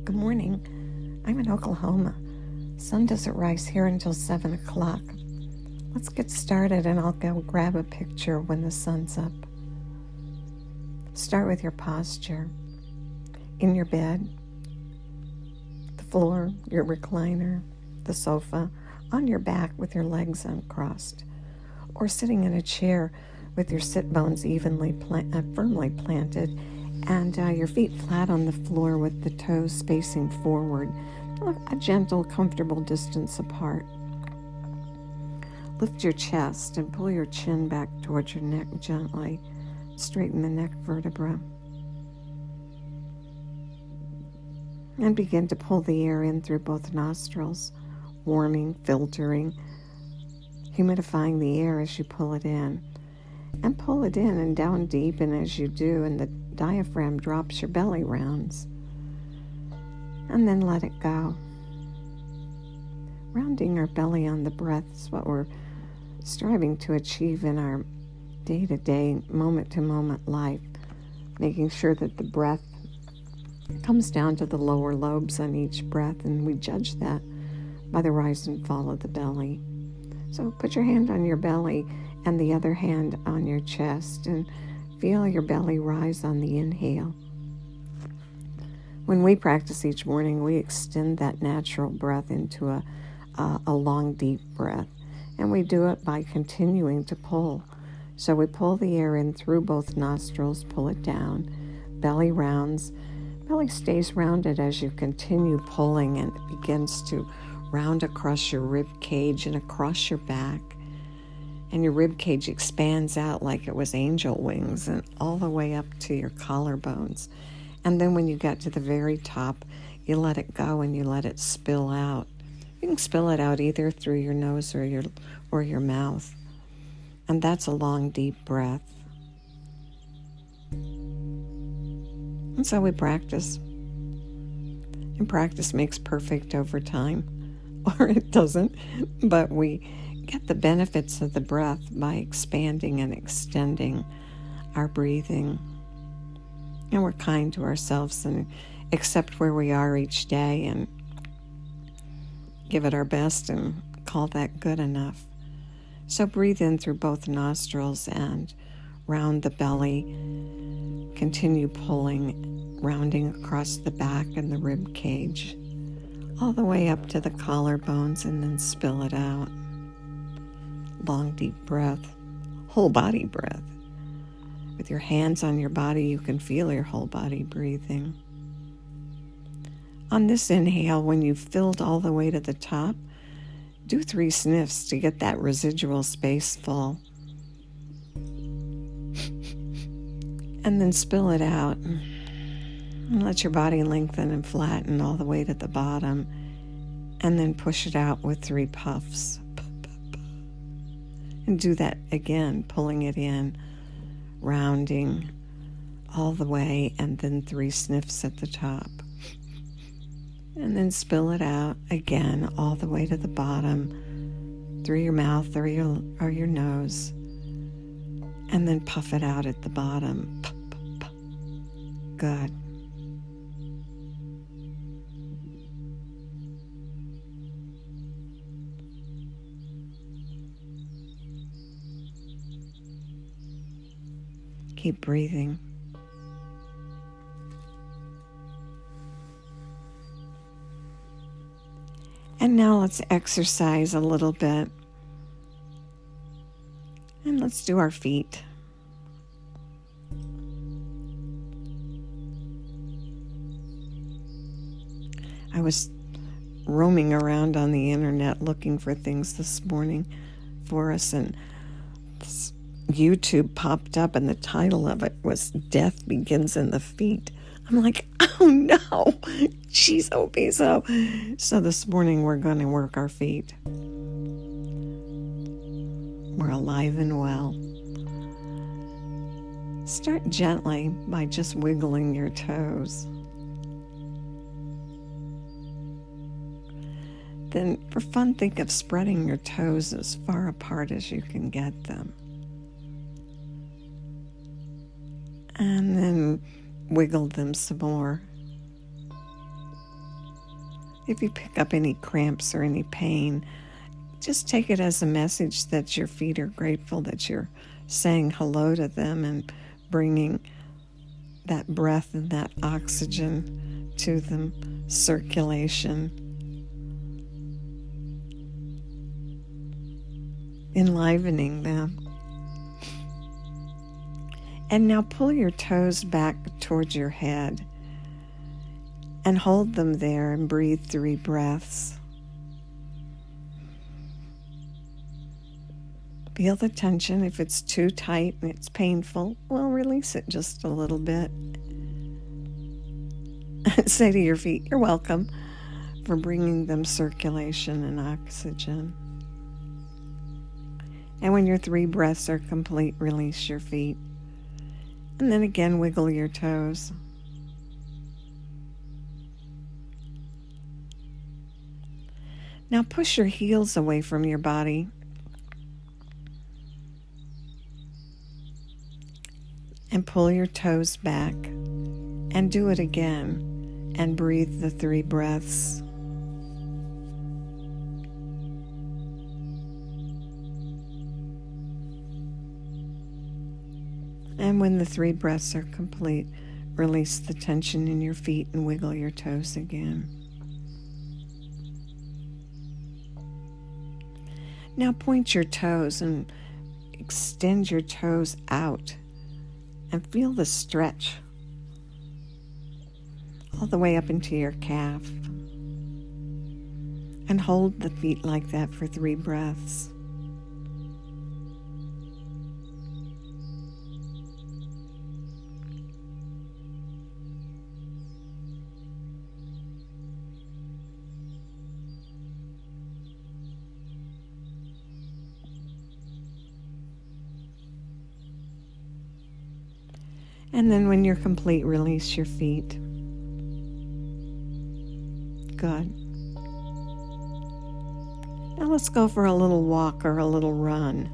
Good morning. I'm in Oklahoma. Sun doesn't rise here until 7 o'clock. Let's get started and I'll go grab a picture when the sun's up. Start with your posture. In your bed, the floor, your recliner, the sofa, on your back with your legs uncrossed, or sitting in a chair with your sit bones firmly planted and your feet flat on the floor with the toes spacing forward, a gentle, comfortable distance apart. Lift your chest and pull your chin back towards your neck gently. Straighten the neck vertebra. And begin to pull the air in through both nostrils, warming, filtering, humidifying the air as you pull it in. And pull it in and down deep, and as you do, and the diaphragm drops, your belly rounds. And then let it go. Rounding our belly on the breath is what we're striving to achieve in our day-to-day, moment-to-moment life, making sure that the breath comes down to the lower lobes on each breath, and we judge that by the rise and fall of the belly. So put your hand on your belly and the other hand on your chest and feel your belly rise on the inhale. When we practice each morning, we extend that natural breath into a long, deep breath, and we do it by continuing to pull. So we pull the air in through both nostrils, pull it down, belly rounds. Belly stays rounded as you continue pulling, and it begins to round across your rib cage and across your back. And your rib cage expands out like it was angel wings and all the way up to your collarbones. And then when you get to the very top, you let it go and you let it spill out. You can spill it out either through your nose or your mouth. And that's a long, deep breath. And so we practice. And practice makes perfect over time. Or it doesn't, but we get the benefits of the breath by expanding and extending our breathing. And we're kind to ourselves and accept where we are each day and give it our best and call that good enough. So breathe in through both nostrils and round the belly. Continue pulling, rounding across the back and the rib cage, all the way up to the collarbones, and then spill it out. Long, deep breath, whole body breath. With your hands on your body, you can feel your whole body breathing. On this inhale, when you've filled all the way to the top, do 3 sniffs to get that residual space full. And then spill it out. And let your body lengthen and flatten all the way to the bottom. And then push it out with 3 puffs. And do that again, pulling it in, rounding all the way, and then 3 sniffs at the top. And then spill it out again, all the way to the bottom, through your mouth or your nose. And then puff it out at the bottom. Puff, puff, puff. Good. Keep breathing. And now let's exercise a little bit. And let's do our feet. I was roaming around on the internet looking for things this morning for us, and YouTube popped up, and the title of it was Death Begins in the Feet. I'm like, oh no, jeez, oh peso. So this morning we're going to work our feet. We're alive and well. Start gently by just wiggling your toes. Then for fun, think of spreading your toes as far apart as you can get them. And then wiggle them some more. If you pick up any cramps or any pain, just take it as a message that your feet are grateful that you're saying hello to them and bringing that breath and that oxygen to them, circulation, enlivening them. And now pull your toes back towards your head and hold them there and breathe 3 breaths. Feel the tension. If it's too tight and it's painful, well, release it just a little bit. Say to your feet, you're welcome for bringing them circulation and oxygen. And when your 3 breaths are complete, release your feet. And then again, wiggle your toes. Now push your heels away from your body. And pull your toes back. And do it again. And breathe the 3 breaths. And when the 3 breaths are complete, release the tension in your feet and wiggle your toes again. Now point your toes and extend your toes out and feel the stretch all the way up into your calf. And hold the feet like that for 3 breaths. And then when you're complete, release your feet. Good. Now let's go for a little walk or a little run.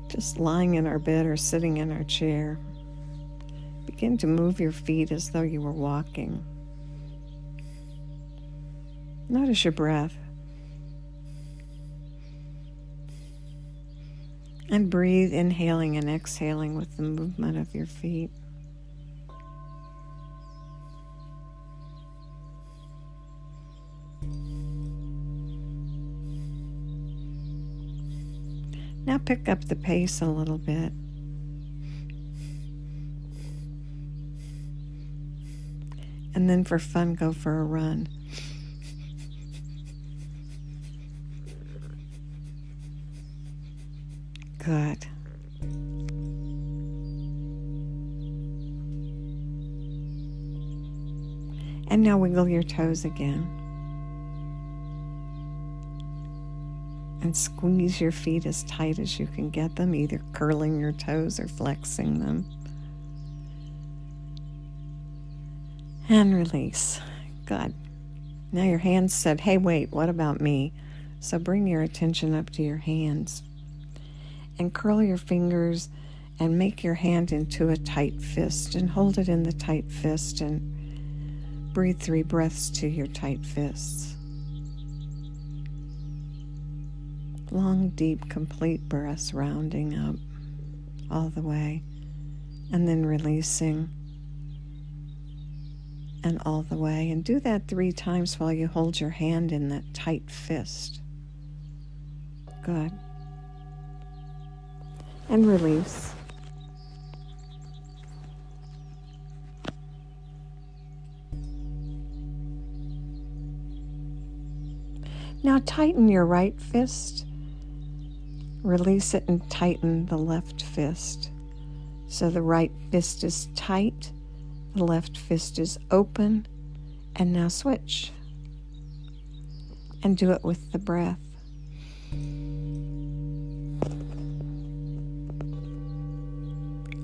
Just lying in our bed or sitting in our chair. Begin to move your feet as though you were walking. Notice your breath. And breathe, inhaling and exhaling with the movement of your feet. Now pick up the pace a little bit. And then for fun, go for a run. Good. And now wiggle your toes again. And squeeze your feet as tight as you can get them, either curling your toes or flexing them. And release. Good. Now your hands said, hey, wait, what about me? So bring your attention up to your hands. And curl your fingers and make your hand into a tight fist and hold it in the tight fist and breathe 3 breaths to your tight fists. Long, deep, complete breaths rounding up all the way and then releasing and all the way. And do that 3 times while you hold your hand in that tight fist. Good. And release. Now tighten your right fist. Release it and tighten the left fist. So the right fist is tight, the left fist is open, and now switch. And do it with the breath.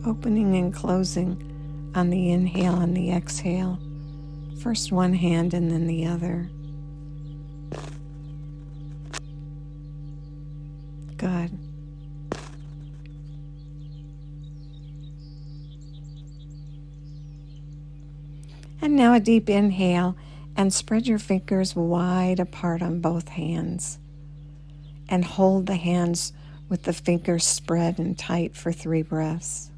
Opening and closing on the inhale and the exhale. First one hand and then the other. Good. And now a deep inhale And spread your fingers wide apart on both hands. And hold the hands with the fingers spread and tight for 3 breaths.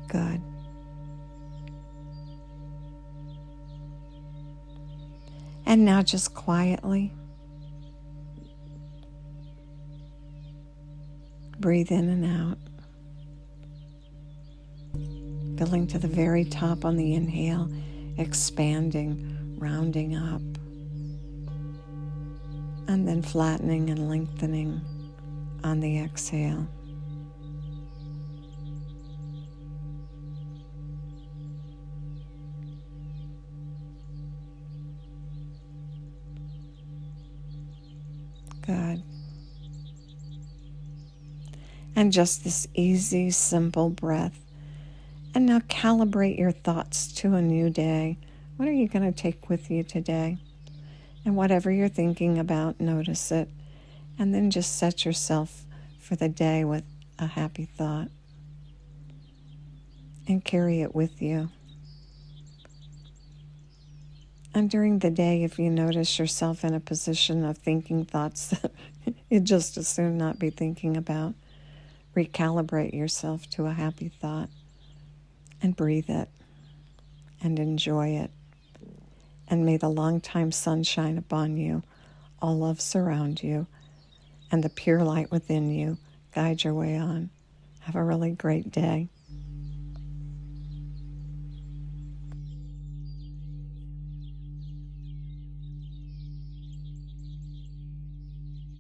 Good. And now just quietly breathe in and out, filling to the very top on the inhale, expanding, rounding up, and then flattening and lengthening on the exhale. Good. And just this easy, simple breath. And now calibrate your thoughts to a new day. What are you going to take with you today? And whatever you're thinking about, notice it. And then just set yourself for the day with a happy thought. And carry it with you. And during the day, if you notice yourself in a position of thinking thoughts that you'd just as soon not be thinking about, recalibrate yourself to a happy thought and breathe it and enjoy it. And may the long-time sun shine upon you, all love surround you, and the pure light within you guide your way on. Have a really great day.